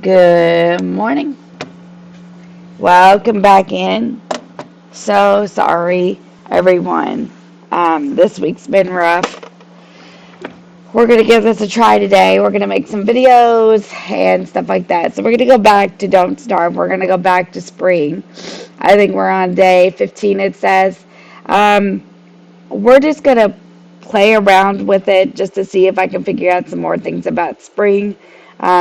Good morning. Welcome back in. So sorry, everyone. This week's been rough. We're going to give this a try today. We're going to make some videos and stuff like that. So we're going to go back to Don't Starve. We're going to go back to spring. I think we're on day 15, it says. Um, we're just going to play around with it just to see if I can figure out some more things about spring.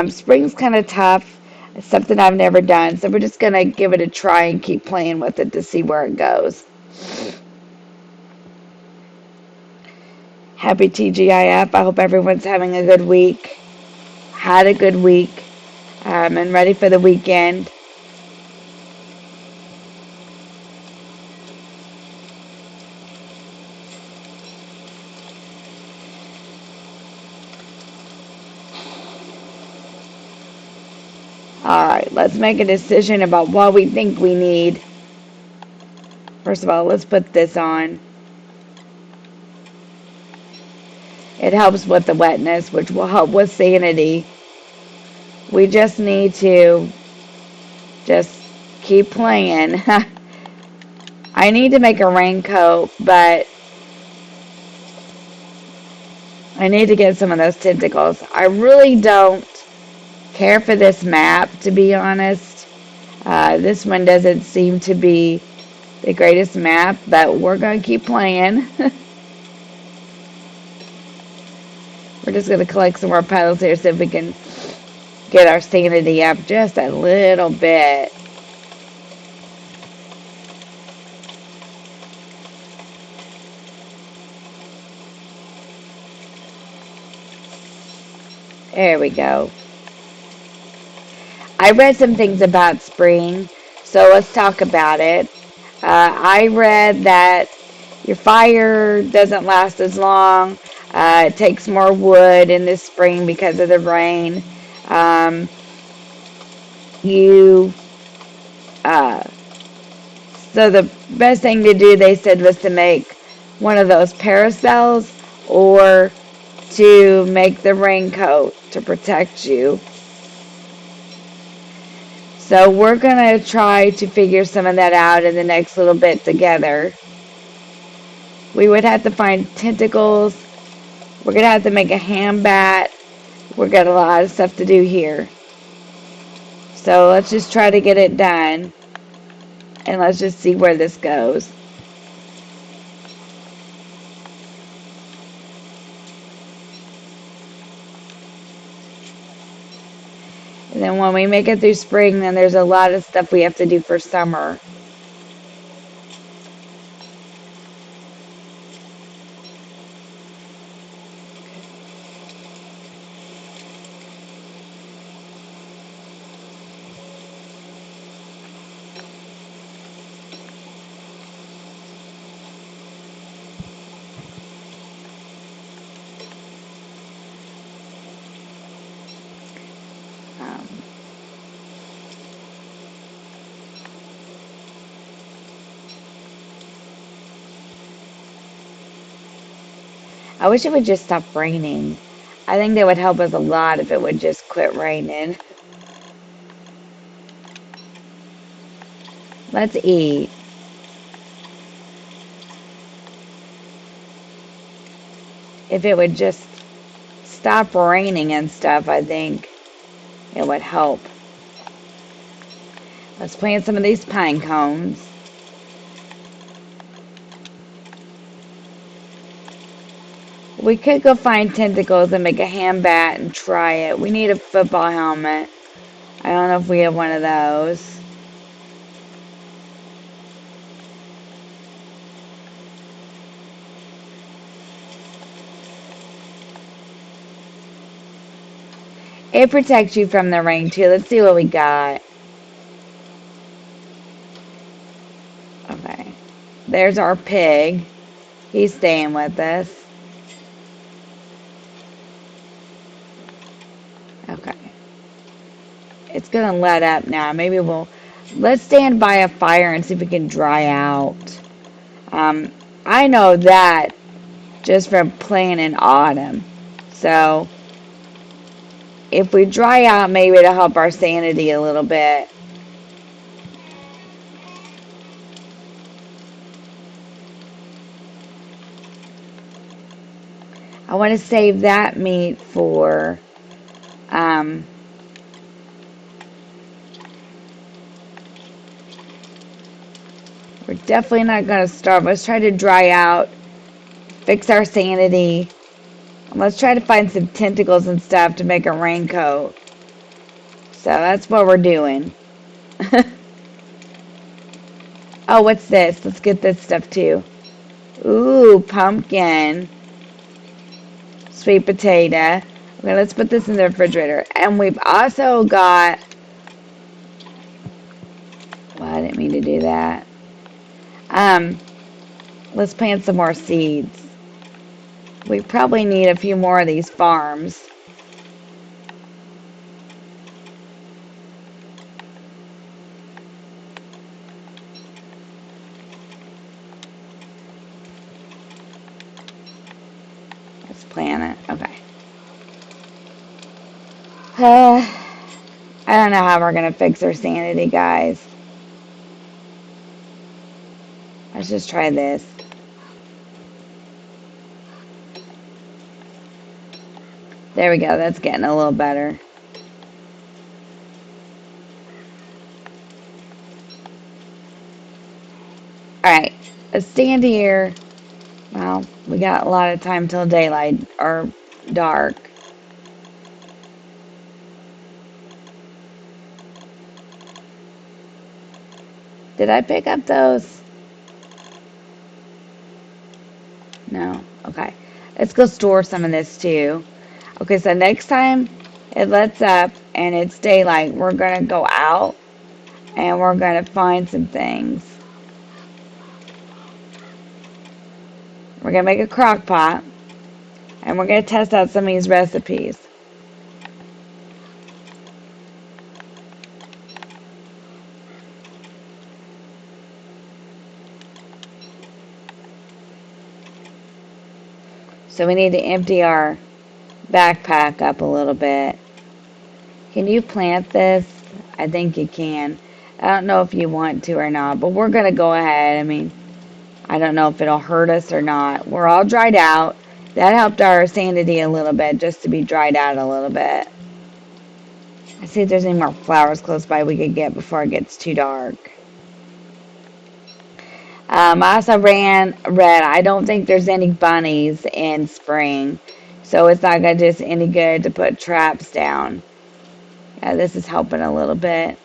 Spring's kind of tough. It's something I've never done, so we're just going to give it a try and keep playing with it to see where it goes. Happy TGIF. I hope everyone's having a good week. Had a good week. And ready for the weekend. Alright, let's make a decision about what we think we need. First of all, let's put this on. It helps with the wetness, which will help with sanity. We just need to just keep playing. I need to make a raincoat, but I need to get some of those tentacles. I really don't care for this map, to be honest. This one doesn't seem to be the greatest map, but we're going to keep playing. We're just going to collect some more petals here so if we can get our sanity up just a little bit. There we go. I read some things about spring, so let's talk about it. I read that your fire doesn't last as long. It takes more wood in this spring because of the rain. Um, you uh, so the best thing to do, they said, was to make one of those parasols or to make the raincoat to protect you. So we're going to try to figure some of that out in the next little bit together. We would have to find tentacles. We're going to have to make a hand bat. We've got a lot of stuff to do here. So let's just try to get it done. And let's just see where this goes. And then when we make it through spring, then there's a lot of stuff we have to do for summer. Um, I wish it would just stop raining. I think that would help us a lot if it would just quit raining. Let's eat. If it would just stop raining and stuff, I think it would help. Let's plant some of these pine cones. We could go find tentacles and make a hand bat and try it. We need a football helmet. I don't know if we have one of those. It protects you from the rain too. Let's see what we got. Okay. There's our pig. He's staying with us. Okay. It's going to let up now. Let's stand by a fire and see if we can dry out. I know that just from playing in autumn. So, if we dry out, maybe it'll help our sanity a little bit. I want to save that meat for, um, we're definitely not going to starve. Let's try to dry out, fix our sanity. And let's try to find some tentacles and stuff to make a raincoat. So that's what we're doing. Oh, what's this? Let's get this stuff too. Ooh, pumpkin. Sweet potato. Okay, let's put this in the refrigerator. And we've also got... Well, I didn't mean to do that. Um, let's plant some more seeds. We probably need a few more of these farms. Let's plant it. Okay. I don't know how we're going to fix our sanity, guys. Let's just try this. There we go. That's getting a little better. Alright. Let's stand here. Well, we got a lot of time till daylight or dark. Did I pick up those? No. Okay. Let's go store some of this too. Okay, so next time it lets up and it's daylight, we're going to go out and we're going to find some things. We're going to make a crock pot and we're going to test out some of these recipes. So we need to empty our backpack up a little bit. Can you plant this? I think you can. I don't know if you want to or not, but we're going to go ahead. I mean, I don't know if it'll hurt us or not. We're all dried out. That helped our sanity a little bit, just to be dried out a little bit. I see if there's any more flowers close by we could get before it gets too dark. I also read I don't think there's any bunnies in spring, so it's not going to do us any good to put traps down. Yeah, this is helping a little bit.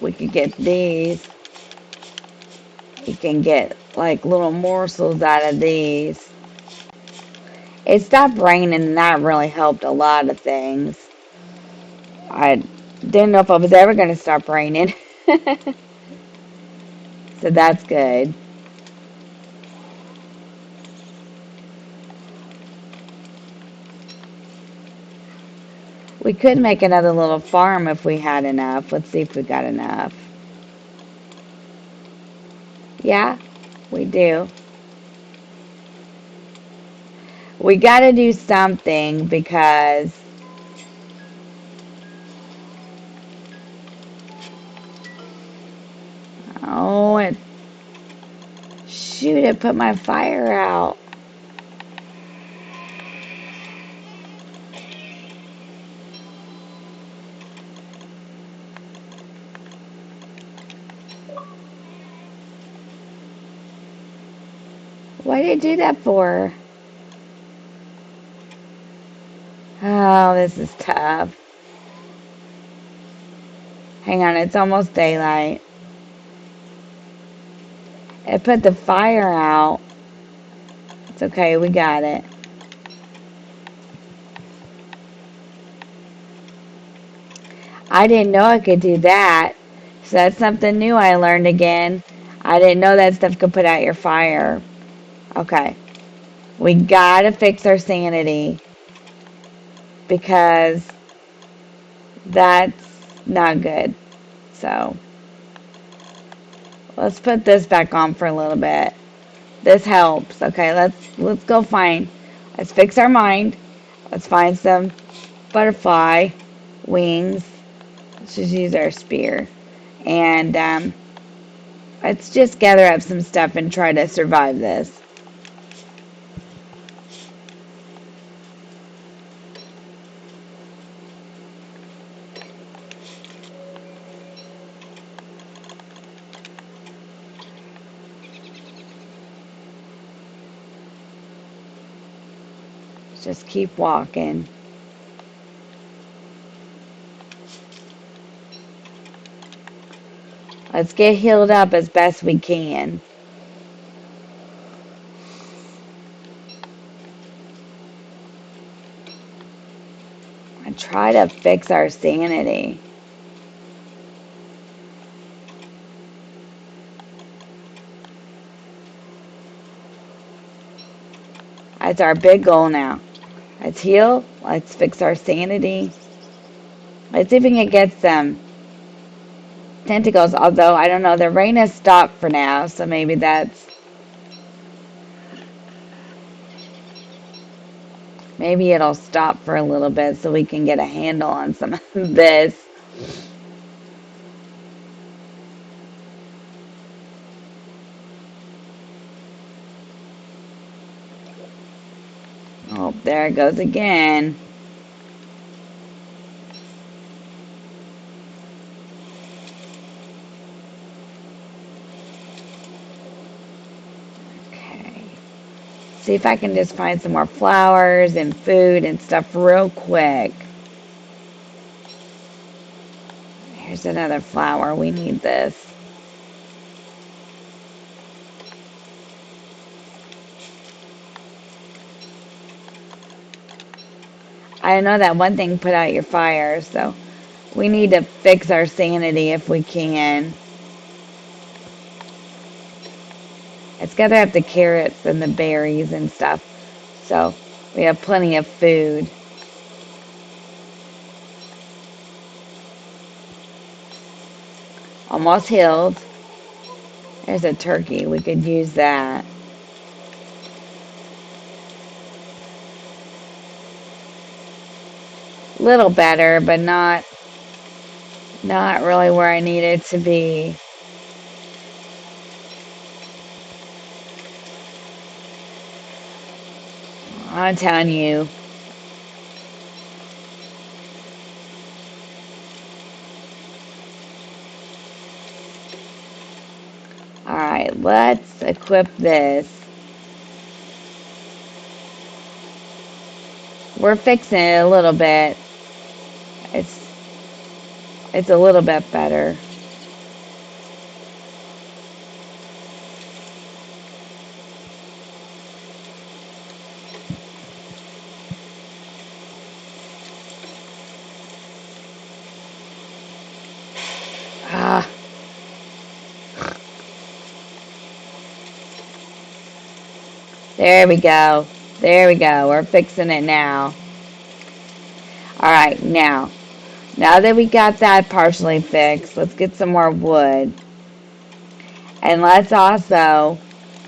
We could get these. You can get like little morsels out of these. It stopped raining and that really helped a lot of things. I didn't know if it was ever going to stop raining. So that's good. We could make another little farm if we had enough. Let's see if we got enough. Yeah, we do. We got to do something because, oh, shoot, it put my fire out. Why did it do that for? Oh, this is tough. Hang on, it's almost daylight. It put the fire out. It's okay, we got it. I didn't know I could do that. So that's something new I learned again. I didn't know that stuff could put out your fire. Okay. We gotta fix our sanity because that's not good. So let's put this back on for a little bit. This helps. Okay, let's go find. Let's fix our mind. Let's find some butterfly wings. Let's just use our spear. And let's just gather up some stuff and try to survive this. Let's just keep walking. Let's get healed up as best we can. And try to fix our sanity. That's our big goal now. Let's heal. Let's fix our sanity. Let's see if we can get some tentacles. Although, I don't know. The rain has stopped for now. So maybe that's... Maybe it'll stop for a little bit so we can get a handle on some of this. Oh, there it goes again. Okay. See if I can just find some more flowers and food and stuff real quick. Here's another flower. We need this. I know that one thing put out your fire, so we need to fix our sanity if we can. It's got to have the carrots and the berries and stuff. So we have plenty of food. Almost healed. There's a turkey. We could use that. Little better, but not really where I need it to be. I'm telling you. Alright, let's equip this. We're fixing it a little bit. It's a little bit better. Ah. There we go. There we go. We're fixing it now. Alright, now that we got that partially fixed, let's get some more wood. And let's also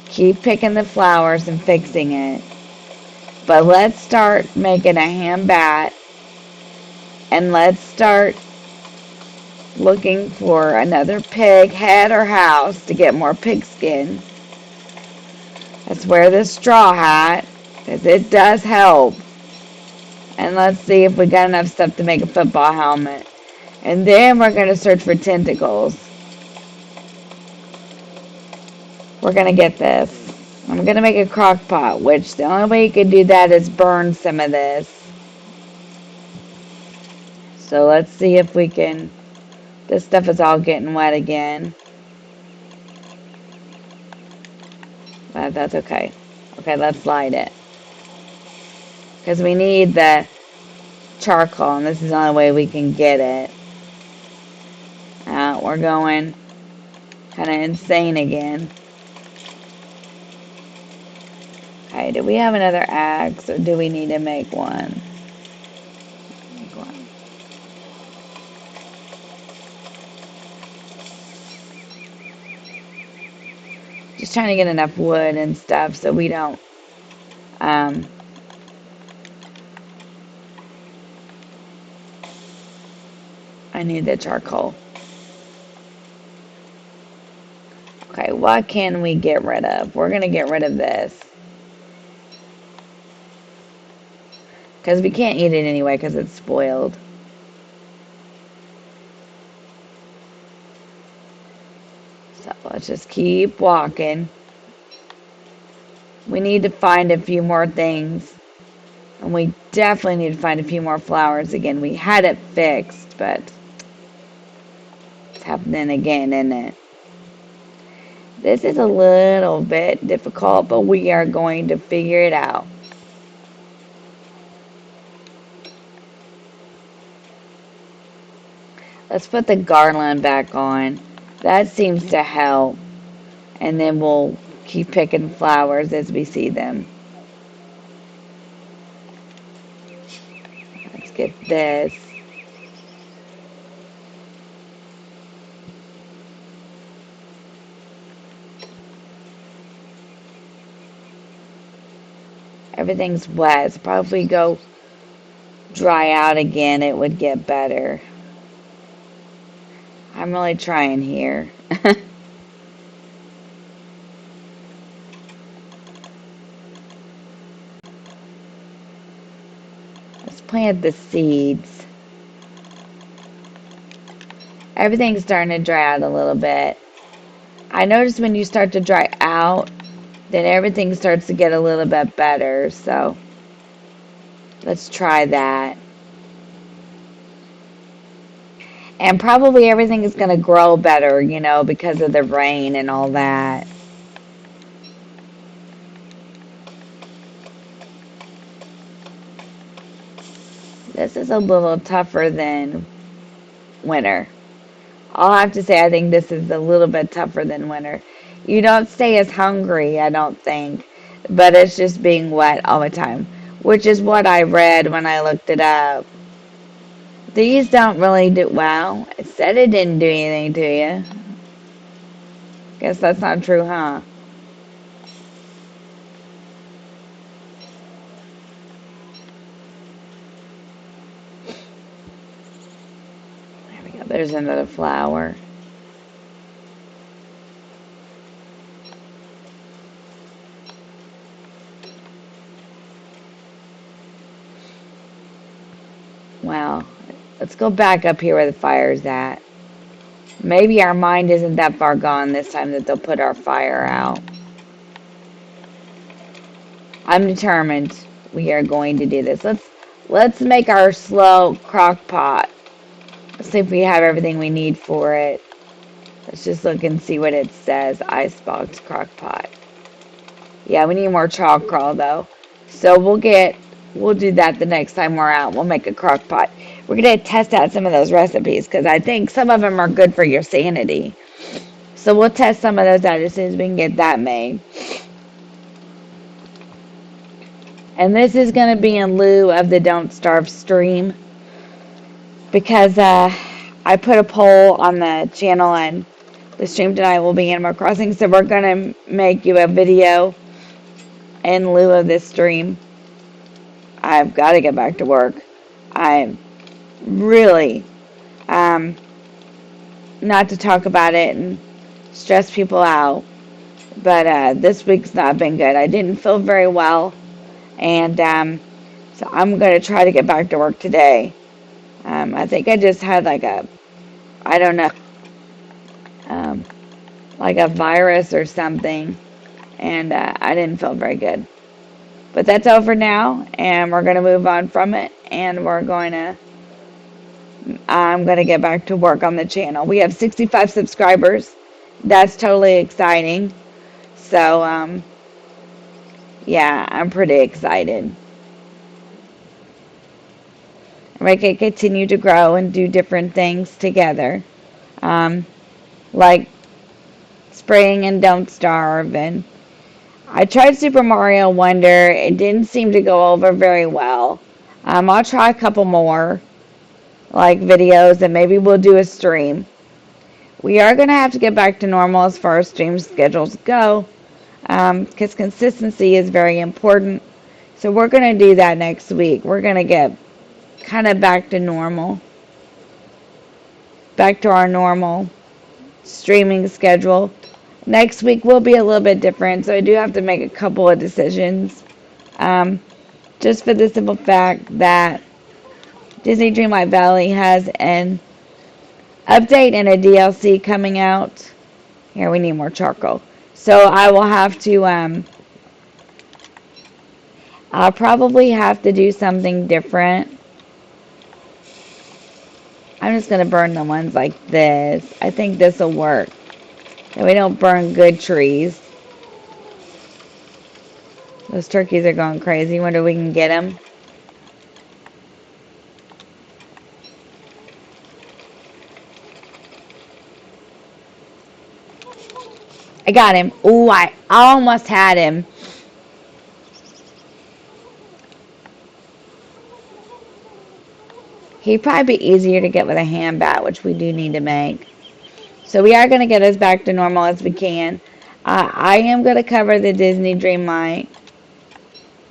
keep picking the flowers and fixing it. But let's start making a ham bat. And let's start looking for another pig head or house to get more pig skin. Let's wear this straw hat, because it does help. And let's see if we got enough stuff to make a football helmet. And then we're going to search for tentacles. We're going to get this. I'm going to make a crock pot, which the only way you can do that is burn some of this. So let's see if we can... This stuff is all getting wet again. But that's okay. Okay, let's light it. Because we need the charcoal, and this is the only way we can get it. We're going kind of insane again. Okay, do we have another axe or do we need to make one? Make one. Just trying to get enough wood and stuff so we don't, um, I need the charcoal. Okay, what can we get rid of? We're going to get rid of this. Because we can't eat it anyway because it's spoiled. So let's just keep walking. We need to find a few more things. And we definitely need to find a few more flowers again. We had it fixed, but it's happening again, isn't it? This is a little bit difficult, but we are going to figure it out. Let's put the garland back on. That seems to help. And then we'll keep picking flowers as we see them. Let's get this. Everything's wet. So probably go dry out again, it would get better. I'm really trying here. Let's plant the seeds. Everything's starting to dry out a little bit. I notice when you start to dry out, then everything starts to get a little bit better. So let's try that. And probably everything is going to grow better, because of the rain and all that. This is a little tougher than winter. I'll have to say I think this is a little bit tougher than winter. You don't stay as hungry, I don't think, but it's just being wet all the time, which is what I read when I looked it up. These don't really do well. It said it didn't do anything to you. Guess that's not true, huh? There we go. There's another flower. Well, let's go back up here where the fire's at. Maybe our mind isn't that far gone this time that they'll put our fire out. I'm determined we are going to do this. Let's make our slow crock pot. Let's see if we have everything we need for it. Let's just look and see what it says. Icebox crock pot. Yeah, we need more charcoal though. So we'll do that the next time we're out. We'll make a crock pot. We're gonna test out some of those recipes because I think some of them are good for your sanity. So we'll test some of those out as soon as we can get that made. And this is going to be in lieu of the Don't Starve stream because I put a poll on the channel and the stream tonight will be Animal Crossing. So we're going to make you a video in lieu of this stream. I've got to get back to work. I'm really, not to talk about it and stress people out, but this week's not been good. I didn't feel very well. And so I'm going to try to get back to work today. I think I just had I don't know, um, like a virus or something. And I didn't feel very good. But that's over now. And we're going to move on from it. And I'm going to get back to work on the channel. We have 65 subscribers. That's totally exciting. So, yeah, I'm pretty excited. We can continue to grow and do different things together. Like Spring and Don't Starve. And I tried Super Mario Wonder. It didn't seem to go over very well. I'll try a couple more like videos and maybe we'll do a stream. We are going to have to get back to normal as far as stream schedules go because consistency is very important. So we're going to do that next week. We're going to get kind of back to normal, back to our normal streaming schedule. Next week will be a little bit different, so I do have to make a couple of decisions. Just for the simple fact that Disney Dreamlight Valley has an update and a DLC coming out. Here, we need more charcoal. So I will have to, I'll probably have to do something different. I'm just going to burn the ones like this. I think this will work. And we don't burn good trees. Those turkeys are going crazy. Wonder if we can get them. I got him. Ooh, I almost had him. He'd probably be easier to get with a hand bat, which we do need to make. So we are going to get us back to normal as we can. I am going to cover the Disney Dreamlight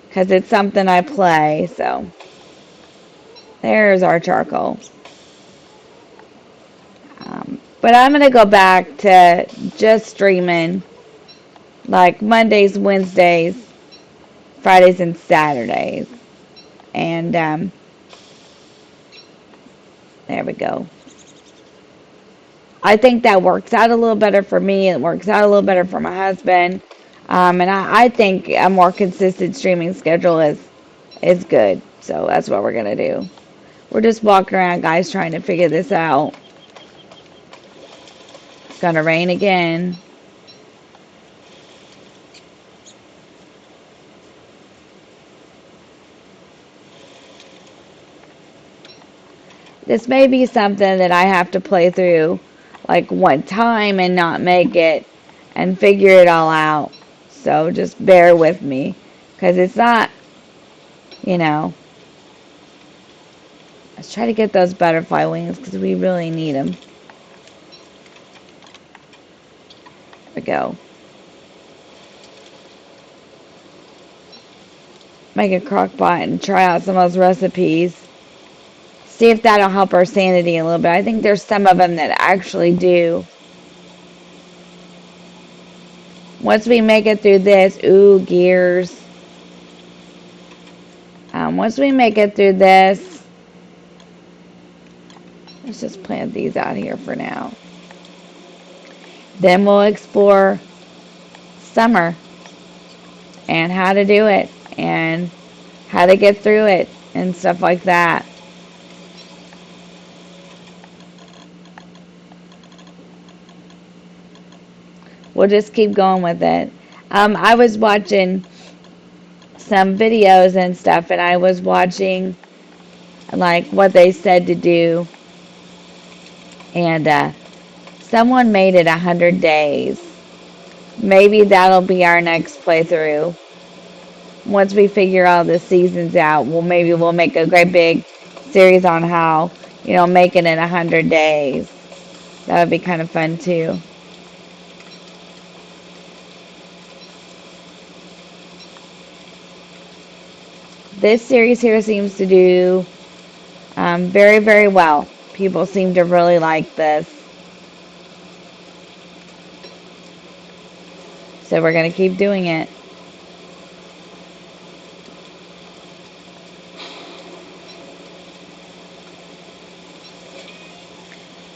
because it's something I play. So there's our charcoal. But I'm going to go back to just streaming like Mondays, Wednesdays, Fridays, and Saturdays. And there we go. I think that works out a little better for me. It works out a little better for my husband. And I think a more consistent streaming schedule is good. So that's what we're going to do. We're just walking around, guys, trying to figure this out. It's going to rain again. This may be something that I have to play through like one time and not make it and figure it all out. So just bear with me because it's not, you know. Let's try to get those butterfly wings because we really need them. There we go. Make a crock pot and try out some of those recipes. See if that'll help our sanity a little bit. I think there's some of them that actually do. Once we make it through this, ooh, gears. Once we make it through this, let's just plant these out here for now. Then we'll explore summer and how to do it and how to get through it and stuff like that. We'll just keep going with it. I was watching some videos and stuff, and I was watching like what they said to do, and someone made it 100 days. Maybe that'll be our next playthrough. Once we figure all the seasons out, we'll make a great big series on how, making it 100 days. That would be kind of fun too. This series here seems to do very, very well. People seem to really like this. So we're going to keep doing it.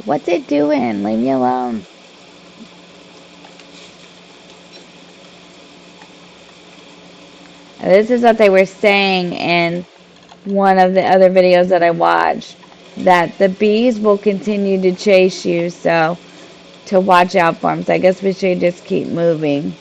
What's it doing? Leave me alone. This is what they were saying in one of the other videos that I watched, that the bees will continue to chase you, so to watch out for them. So I guess we should just keep moving.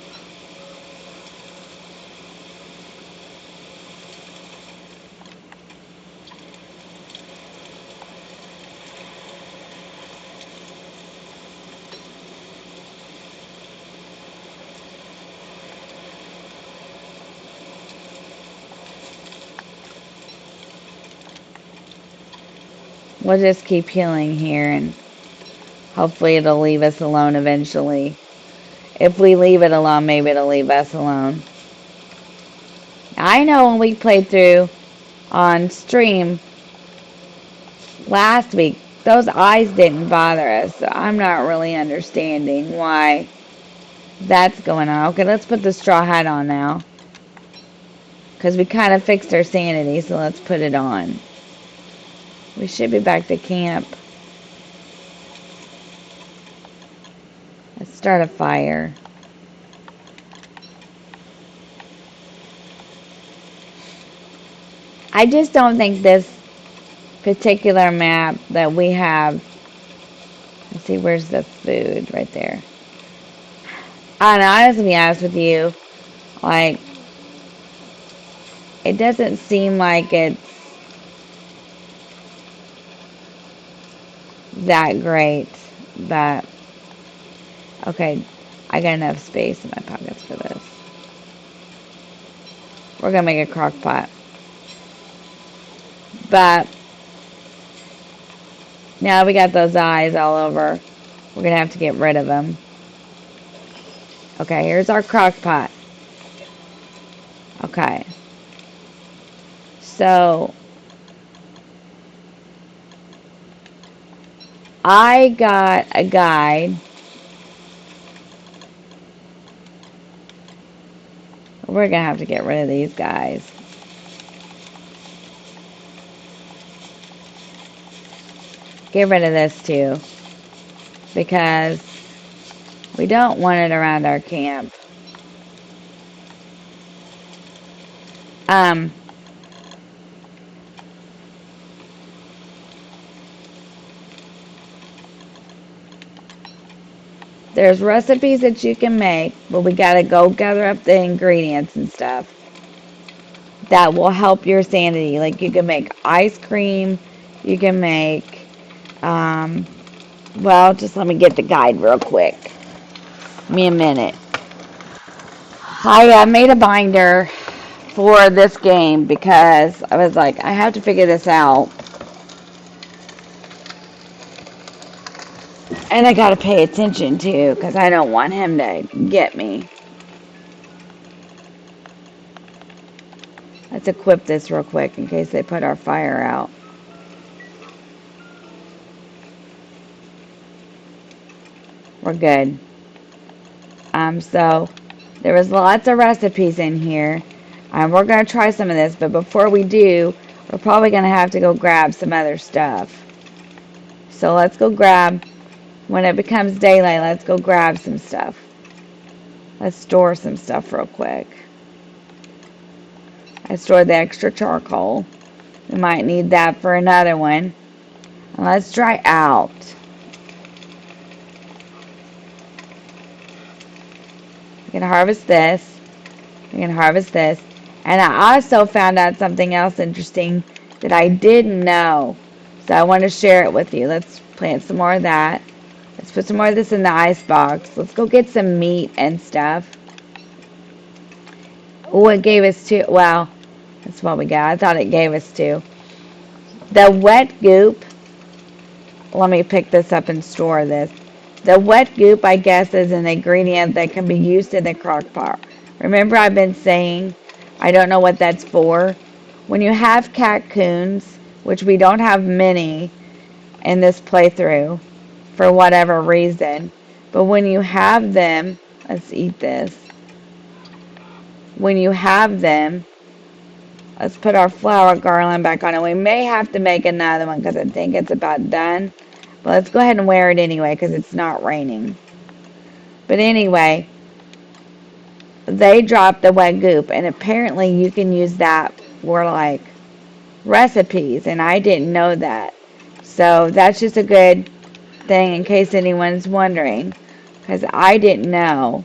We'll just keep healing here, and hopefully it'll leave us alone eventually. If we leave it alone, maybe it'll leave us alone. I know when we played through on stream last week, those eyes didn't bother us. So I'm not really understanding why that's going on. Okay, let's put the straw hat on now. Because we kind of fixed our sanity, so let's put it on. We should be back to camp. Let's start a fire. I just don't think this particular map that we have. Let's see, where's the food? Right there. I don't know, I have to be honest with you. Like, it doesn't seem like it's that great, but okay, I got enough space in my pockets for this. We're gonna make a crock pot. But now we got those eyes all over. We're gonna have to get rid of them. Okay, here's our crock pot. Okay. So I got a guide. We're gonna have to get rid of these guys. Get rid of this too, because we don't want it around our camp. There's recipes that you can make, but we gotta go gather up the ingredients and stuff that will help your sanity. Like you can make ice cream, you can make, well, just let me get the guide real quick. Give me a minute. I made a binder for this game because I was like, I have to figure this out. And I gotta pay attention too, because I don't want him to get me. Let's equip this real quick in case they put our fire out. We're good. So there was lots of recipes in here. We're gonna try some of this, but before we do, we're probably gonna have to go grab some other stuff. So let's go grab, when it becomes daylight, let's go grab some stuff. Let's store some stuff real quick. I stored the extra charcoal. We might need that for another one. And let's dry out. We can harvest this. We can harvest this. And I also found out something else interesting that I didn't know. So I want to share it with you. Let's plant some more of that. Let's put some more of this in the ice box. Let's go get some meat and stuff. Oh, it gave us two. Well, that's what we got. I thought it gave us two. The wet goop. Let me pick this up and store this. The wet goop, I guess, is an ingredient that can be used in the crock pot. Remember, I've been saying, I don't know what that's for. When you have cocoons, which we don't have many in this playthrough, for whatever reason, but when you have them, let's eat this. When you have them, let's put our flower garland back on, and we may have to make another one because I think it's about done. But let's go ahead and wear it anyway because it's not raining. But anyway, they dropped the wet goop, and apparently you can use that for like recipes, and I didn't know that. So that's just a good thing in case anyone's wondering, because I didn't know.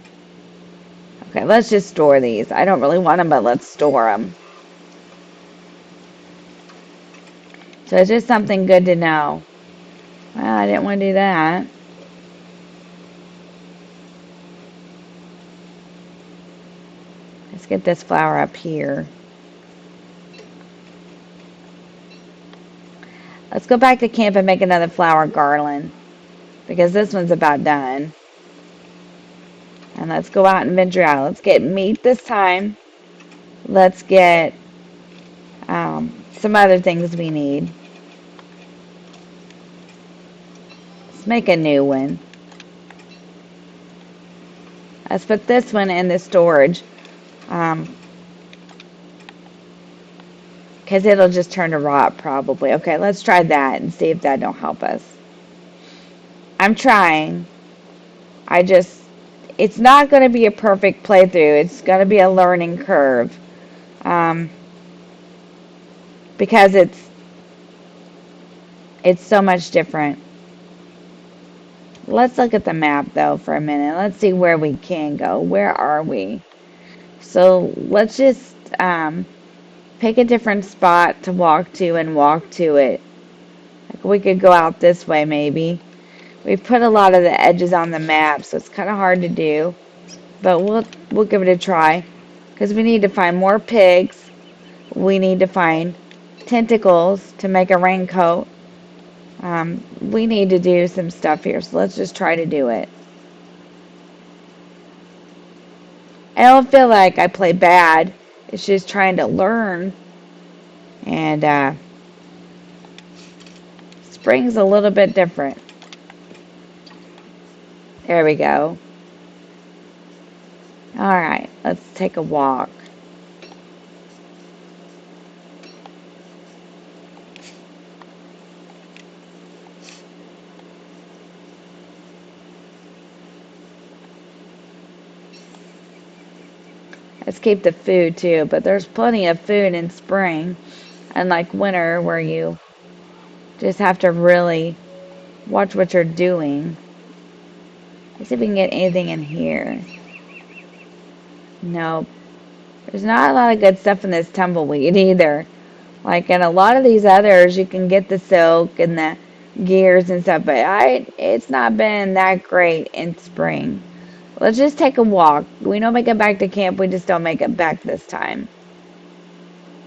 Okay, let's just store these. I don't really want them, but let's store them. So it's just something good to know. Well, I didn't want to do that. Let's get this flower up here. Let's go back to camp and make another flower garland because this one's about done. And let's go out and venture out. Let's get meat this time. Let's get some other things we need. Let's make a new one. Let's put this one in the storage. Because it'll just turn to rot probably. Okay, let's try that and see if that don't help us. I'm trying. It's not going to be a perfect playthrough. It's going to be a learning curve. Because it's so much different. Let's look at the map though for a minute. Let's see where we can go. Where are we? So let's just pick a different spot to walk to and walk to it. Like we could go out this way maybe. We've put a lot of the edges on the map, so it's kind of hard to do. But we'll give it a try. Because we need to find more pigs. We need to find tentacles to make a raincoat. We need to do some stuff here, so let's just try to do it. I don't feel like I play bad. It's just trying to learn. And spring's a little bit different. There we go. Alright, let's take a walk. Let's keep the food too, but there's plenty of food in spring, unlike winter where you just have to really watch what you're doing. Let's see if we can get anything in here. Nope. There's not a lot of good stuff in this tumbleweed either. Like in a lot of these others, you can get the silk and the gears and stuff, but it's not been that great in spring. Let's just take a walk. We don't make it back to camp, we just don't make it back this time.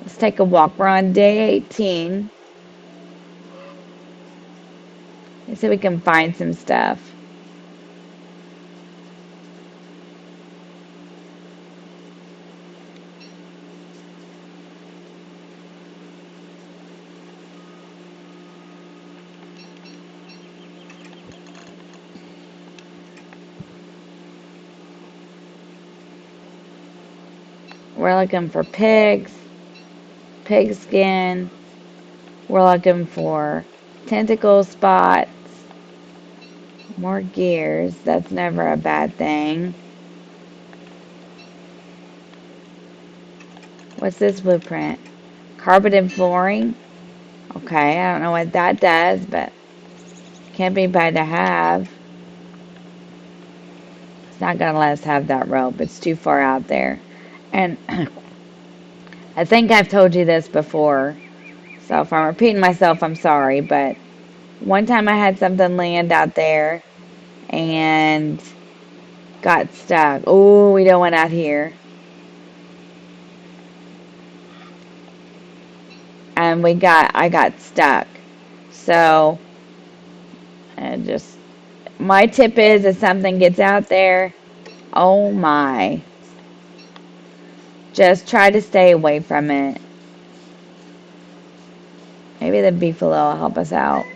Let's take a walk. We're on day 18. Let's see if we can find some stuff. We're looking for pigs, pig skin. We're looking for tentacle spots, more gears. That's never a bad thing. What's this blueprint? Carpeted flooring. Okay, I don't know what that does, but can't be bad to have. It's not going to let us have that rope. It's too far out there. And I think I've told you this before, so if I'm repeating myself, I'm sorry, but one time I had something land out there and got stuck. Oh, we don't want out here. And I got stuck. So, and just, my tip is if something gets out there, oh my, just try to stay away from it. Maybe the Beefalo will help us out.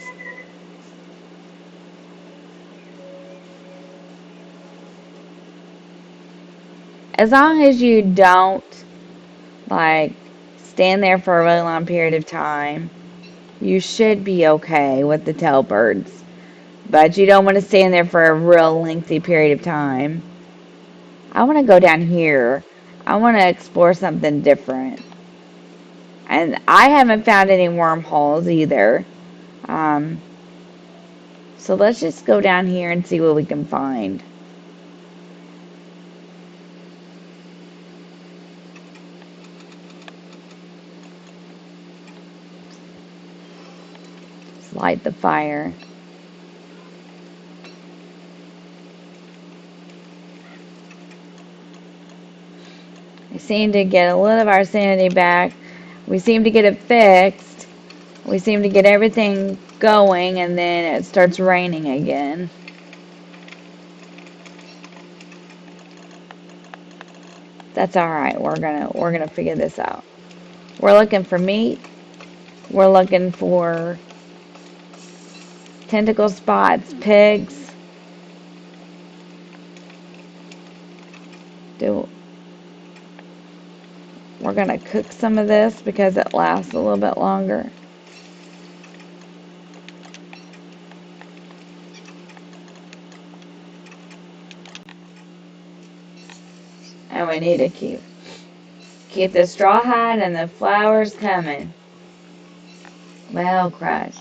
As long as you don't, like, stand there for a really long period of time, you should be okay with the tailbirds. But you don't want to stand there for a real lengthy period of time. I want to go down here. I want to explore something different. And I haven't found any wormholes either. So let's just go down here and see what we can find. Let's light the fire. We seem to get a little of our sanity back. We seem to get it fixed. We seem to get everything going and then it starts raining again. That's all right. We're gonna figure this out. We're looking for meat. We're looking for tentacle spots, pigs. Do We're gonna cook some of this because it lasts a little bit longer. And we need to keep the straw hot and the flowers coming. Well, crushed.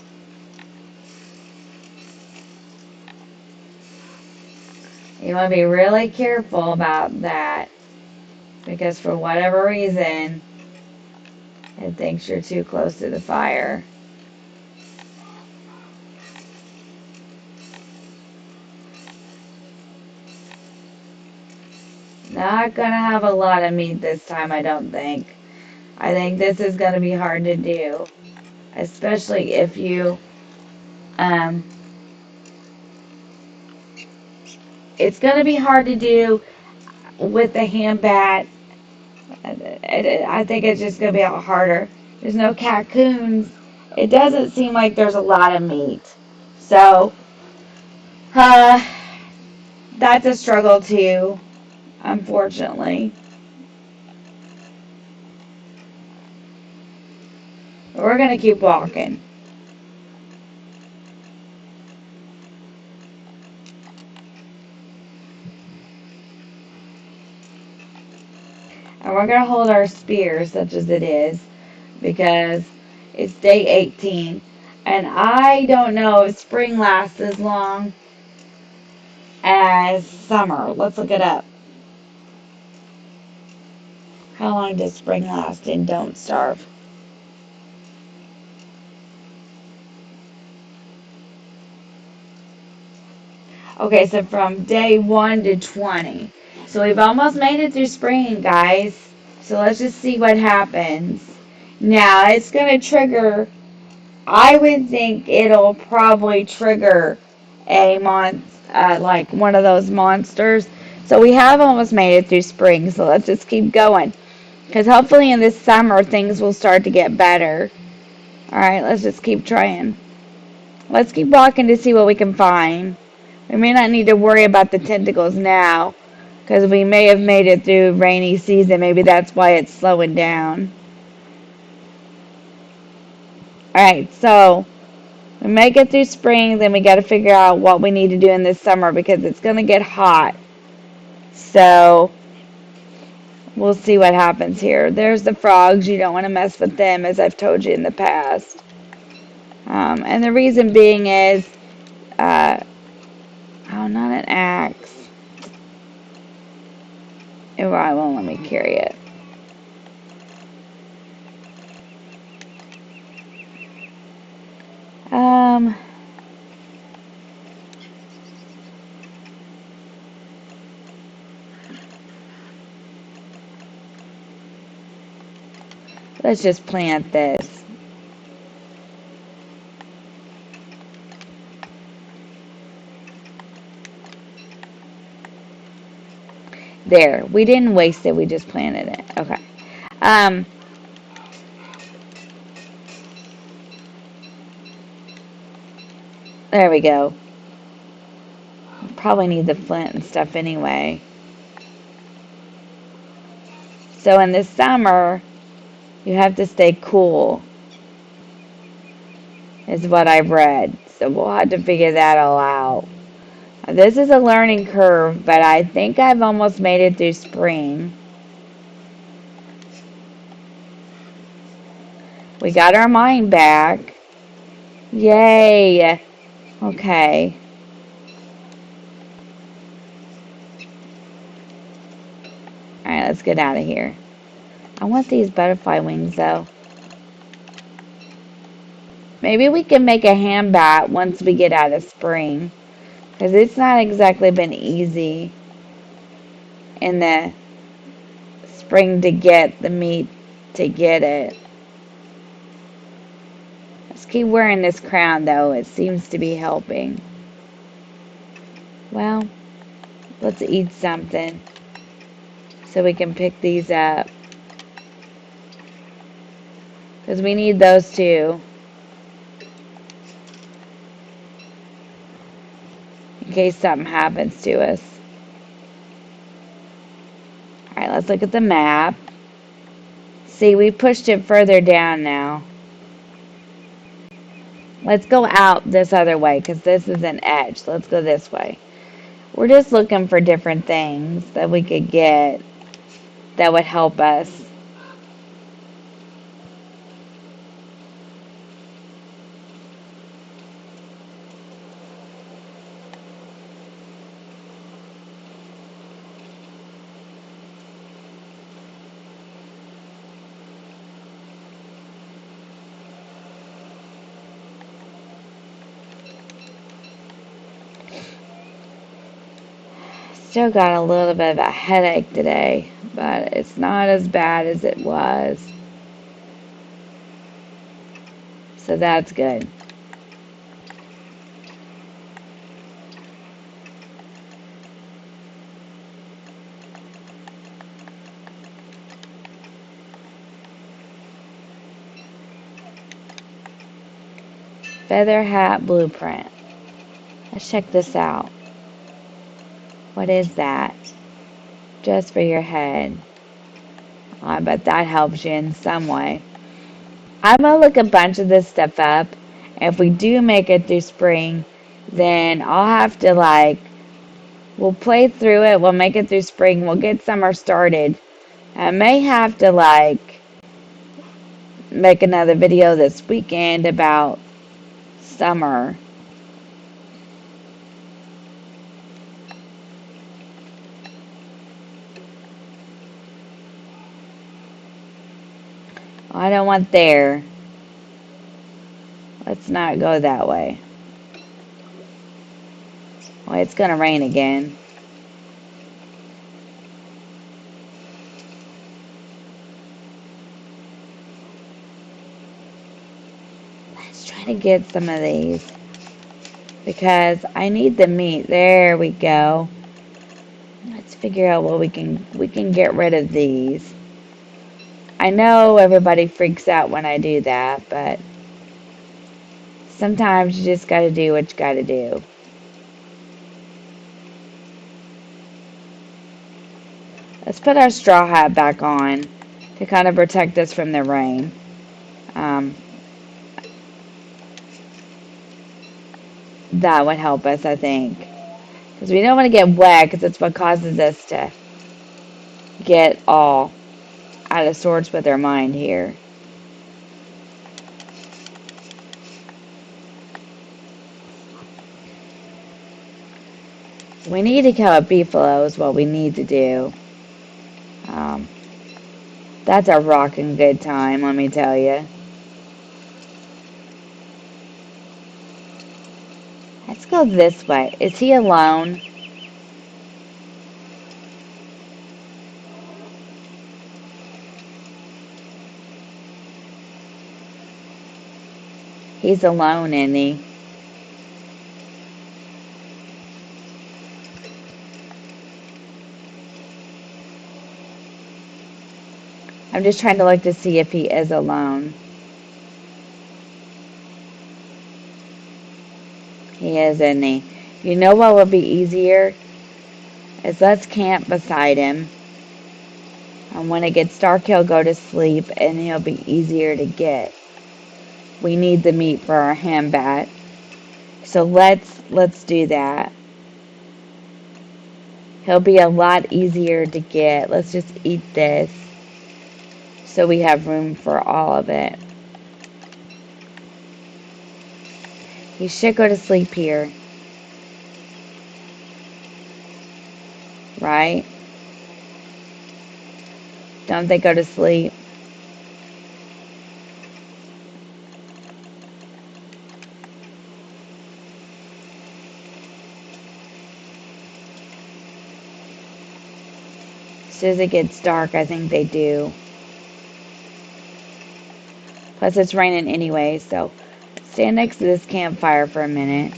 You want to be really careful about that because for whatever reason, it thinks you're too close to the fire. Not gonna have a lot of meat this time, I don't think. I think this is gonna be hard to do, especially if you, um, it's gonna be hard to do with the hand bat. I think it's just gonna be a lot harder. There's no cocoons. It doesn't seem like there's a lot of meat, so uh, that's a struggle too, unfortunately. We're gonna keep walking. And we're gonna hold our spear, such as it is, because it's day 18. And I don't know if spring lasts as long as summer. Let's look it up. How long does spring last in Don't Starve? Okay, so from day 1 to 20. So we've almost made it through spring, guys. So let's just see what happens. Now, it's going to trigger, I would think it'll probably trigger like one of those monsters. So we have almost made it through spring, so let's just keep going. Because hopefully in this summer things will start to get better. Alright, let's just keep trying. Let's keep walking to see what we can find. We may not need to worry about the tentacles now, because we may have made it through rainy season. Maybe that's why it's slowing down. Alright, so we make it through spring, then we got to figure out what we need to do in this summer because it's going to get hot. So we'll see what happens here. There's the frogs. You don't want to mess with them, as I've told you in the past. And the reason being is, oh, not an axe. It won't let me carry it. Um, let's just plant this. There, we didn't waste it. We just planted it. Okay. Um, there we go. Probably need the flint and stuff anyway. So in the summer, you have to stay cool, is what I've read. So we'll have to figure that all out. This is a learning curve, but I think I've almost made it through spring. We got our mind back. Yay! Okay. Alright, let's get out of here. I want these butterfly wings, though. Maybe we can make a hand bat once we get out of spring. Because it's not exactly been easy in the spring to get the meat to get it. keep wearing this crown, though. It seems to be helping. Well, let's eat something so we can pick these up. Because we need those too. In case something happens to us. Alright, let's look at the map. See, we pushed it further down now. Let's go out this other way because this is an edge. Let's go this way. We're just looking for different things that we could get that would help us. Still got a little bit of a headache today, but it's not as bad as it was. So that's good. Feather hat blueprint. Let's check this out. What is that? Just for your head. I bet that helps you in some way. I'm going to look a bunch of this stuff up. If we do make it through spring, then I'll have to we'll play through it. We'll make it through spring. We'll get summer started. I may have to make another video this weekend about summer. I don't want there. Let's not go that way. Well, it's going to rain again. Let's try to get some of these. Because I need the meat. There we go. Let's figure out what we can get rid of these. I know everybody freaks out when I do that, but sometimes you just gotta do what you gotta do. Let's put our straw hat back on to kind of protect us from the rain. That would help us, I think. Because we don't want to get wet because it's what causes us to get all out of sorts with our mind here. We need to kill a beefalo is what we need to do. That's a rockin' good time, let me tell you. Let's go this way. Is he alone? He's alone, isn't he? I'm just trying to look to see if he is alone. He is, isn't he? You know what would be easier? Is let's camp beside him. And when it gets dark, he'll go to sleep and he'll be easier to get. We need the meat for our ham bat. So let's do that. He'll be a lot easier to get. Let's just eat this so we have room for all of it. He should go to sleep here. Right? Don't they go to sleep? As soon as it gets dark, I think they do. Plus, it's raining anyway, so stand next to this campfire for a minute.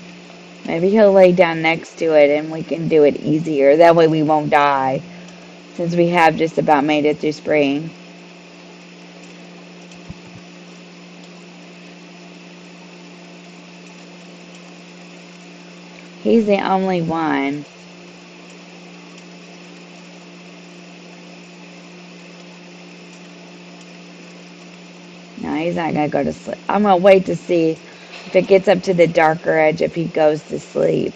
Maybe he'll lay down next to it and we can do it easier. That way we won't die, since we have just about made it through spring. He's the only one. No, he's not going to go to sleep. I'm going to wait to see if it gets up to the darker edge, if he goes to sleep.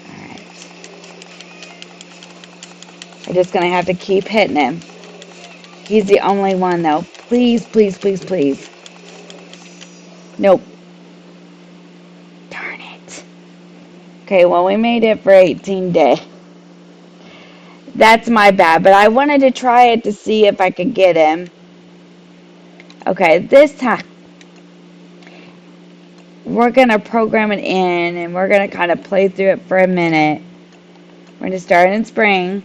Alright. I'm just going to have to keep hitting him. He's the only one, though. Please, please, please, please. Nope. Darn it. Okay, well, we made it for 18 days. That's my bad, but I wanted to try it to see if I could get him. Okay, this time we're going to program it in and we're going to kind of play through it for a minute. We're going to start in spring.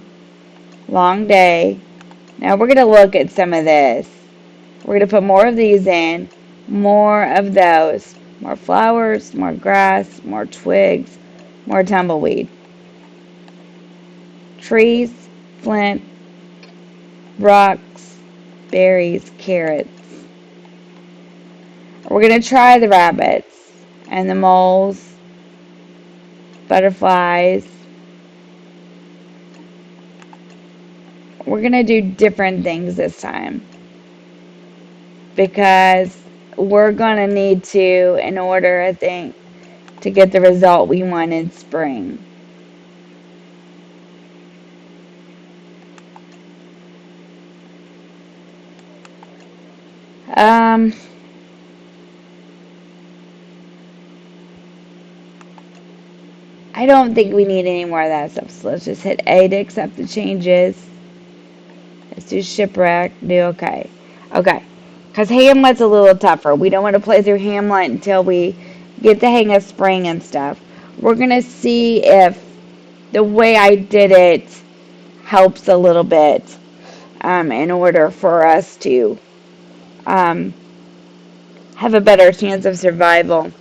Long day. Now we're going to look at some of this. We're going to put more of these in, more of those. More flowers, more grass, more twigs, more tumbleweed. Trees, flint, rocks, berries, carrots. We're going to try the rabbits and the moles, butterflies. We're going to do different things this time because we're going to need to, in order, I think, to get the result we want in spring. I don't think we need any more of that stuff, so let's just hit A to accept the changes. Let's do shipwreck, do okay. Okay, because Hamlet's a little tougher. We don't want to play through Hamlet until we get the hang of spring and stuff. We're going to see if the way I did it helps a little bit in order for us to have a better chance of survival.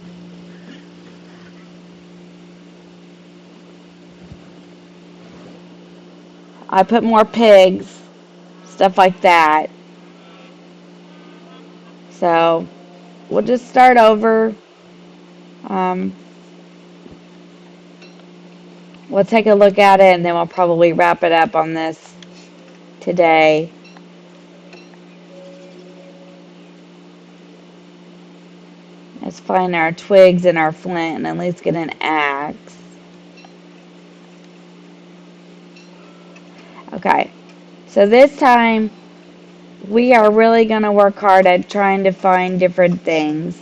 I put more pigs, stuff like that. So we'll just start over. We'll take a look at it and then we'll probably wrap it up on this today. Let's find our twigs and our flint and at least get an axe. Okay, so this time we are really going to work hard at trying to find different things.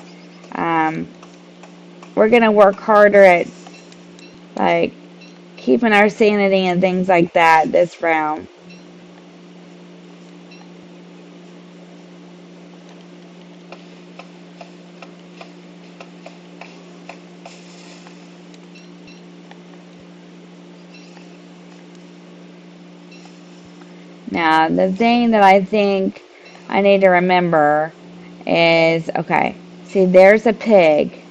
We're going to work harder at like keeping our sanity and things like that this round. Now, the thing that I think I need to remember is, okay, see, there's a pig.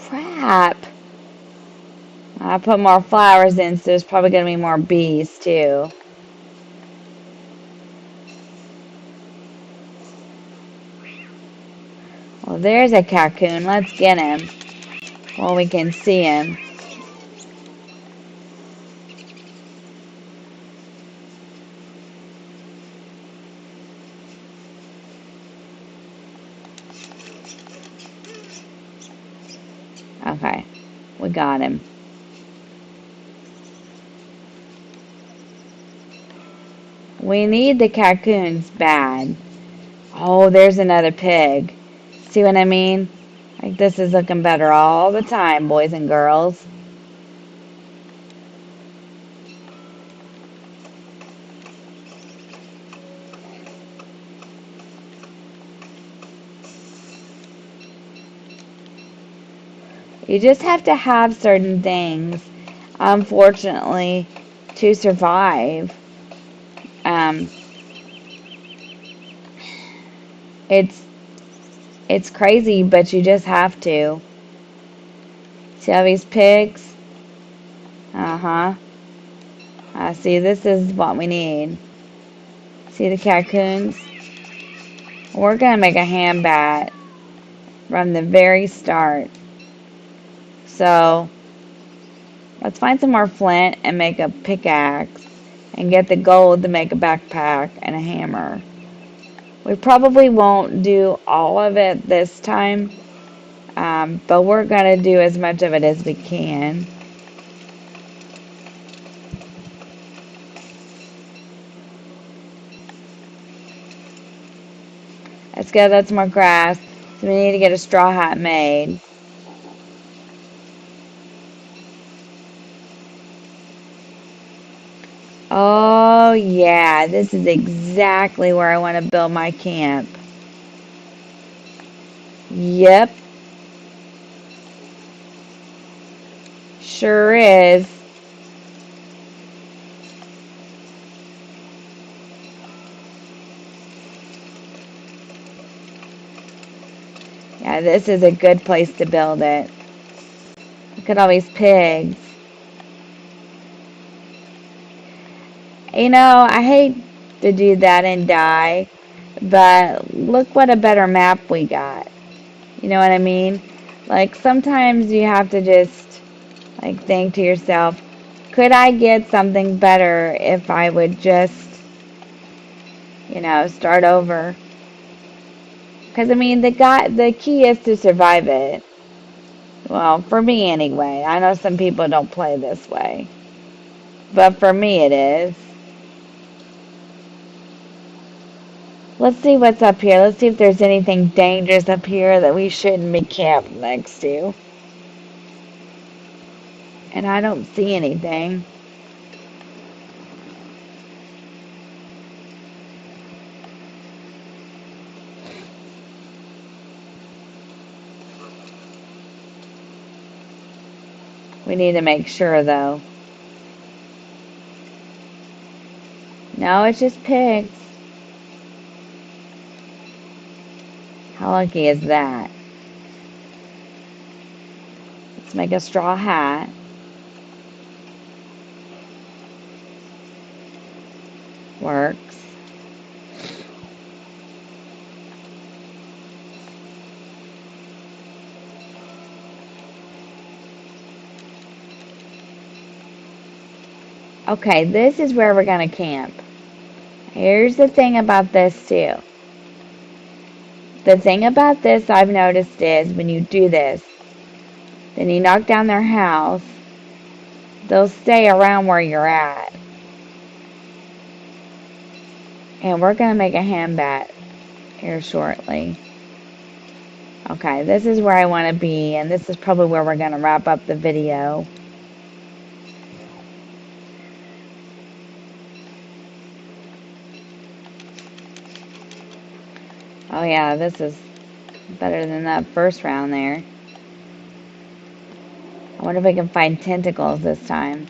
Crap. I put more flowers in, so there's probably going to be more bees, too. Well, there's a cocoon. Let's get him while we can see him. Okay, we got him. We need the cocoons bad. Oh, there's another pig. See what I mean? Like, this is looking better all the time, boys and girls. You just have to have certain things, unfortunately, to survive. Um, it's it's crazy, but you just have to. See all these pigs? Uh-huh. See, this is what we need. See the raccoons? We're gonna make a hand bat from the very start. So let's find some more flint and make a pickaxe and get the gold to make a backpack and a hammer. We probably won't do all of it this time, but we're gonna do as much of it as we can. Let's get that some more grass. So we need to get a straw hat made. Oh yeah, this is exactly where I want to build my camp. Yep, sure is. Yeah, this is a good place to build it. Look at all these pigs. You know, I hate to do that and die, but look what a better map we got. You know what I mean? Like sometimes you have to just like think to yourself, could I get something better if I would just, start over? Because I mean, the key is to survive it. Well, for me anyway. I know some people don't play this way, but for me it is. Let's see what's up here. Let's see if there's anything dangerous up here that we shouldn't be camped next to. And I don't see anything. We need to make sure though. No, it's just pigs. How lucky is that? Let's make a straw hat. Works. Okay, this is where we're going to camp. Here's the thing about this too. The thing about this I've noticed is when you do this, then you knock down their house, they'll stay around where you're at. And we're going to make a hand bat here shortly. Okay, this is where I want to be, and this is probably where we're going to wrap up the video. Oh yeah, this is better than that first round there. I wonder if we can find tentacles this time.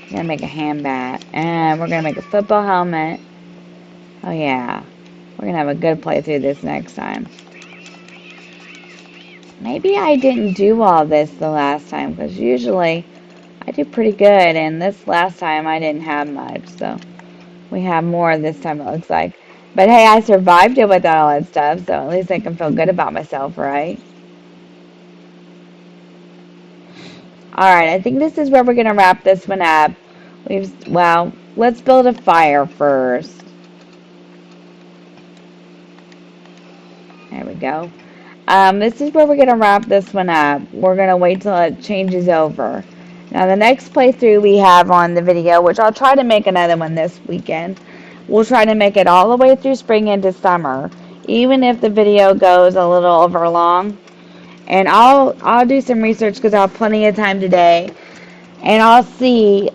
I'm gonna make a hand bat, and we're gonna make a football helmet. Oh yeah, we're gonna have a good playthrough this next time. Maybe I didn't do all this the last time, because usually I do pretty good, and this last time I didn't have much, so we have more this time it looks like. But hey, I survived it without all that stuff, so at least I can feel good about myself, right? Alright, I think this is where we're gonna wrap this one up. Well, let's build a fire first. There we go. This is where we're going to wrap this one up. We're going to wait till it changes over. Now, the next playthrough we have on the video, which I'll try to make another one this weekend, we'll try to make it all the way through spring into summer, even if the video goes a little over long. And I'll do some research because I'll have plenty of time today, and I'll see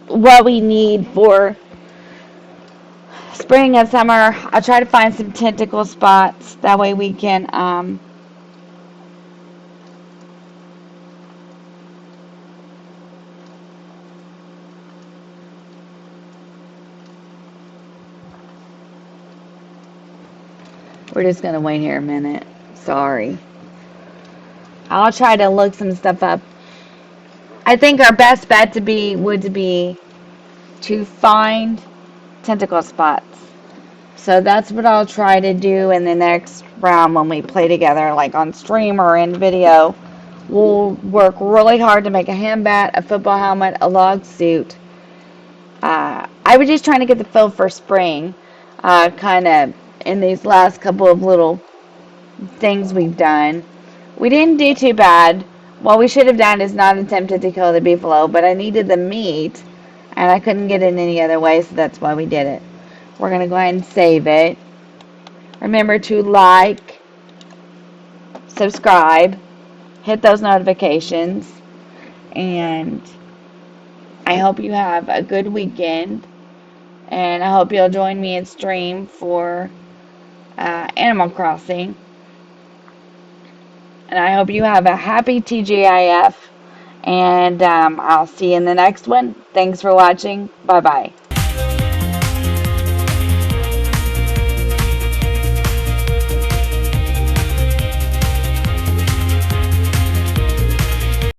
what we need for spring and summer, I'll try to find some tentacle spots. That way we can, we're just going to wait here a minute. Sorry. I'll try to look some stuff up. I think our best bet would be to find tentacle spots. So that's what I'll try to do in the next round when we play together, like on stream or in video. We'll work really hard to make a hand bat, a football helmet, a log suit. I was just trying to get the feel for spring, kind of in these last couple of little things we've done. We didn't do too bad. What we should have done is not attempted to kill the beefalo, but I needed the meat, and I couldn't get it any other way, so that's why we did it. We're going to go ahead and save it. Remember to like, subscribe, hit those notifications, and I hope you have a good weekend, and I hope you'll join me in stream for Animal Crossing. And I hope you have a happy TGIF, and I'll see you in the next one. Thanks for watching. Bye-bye.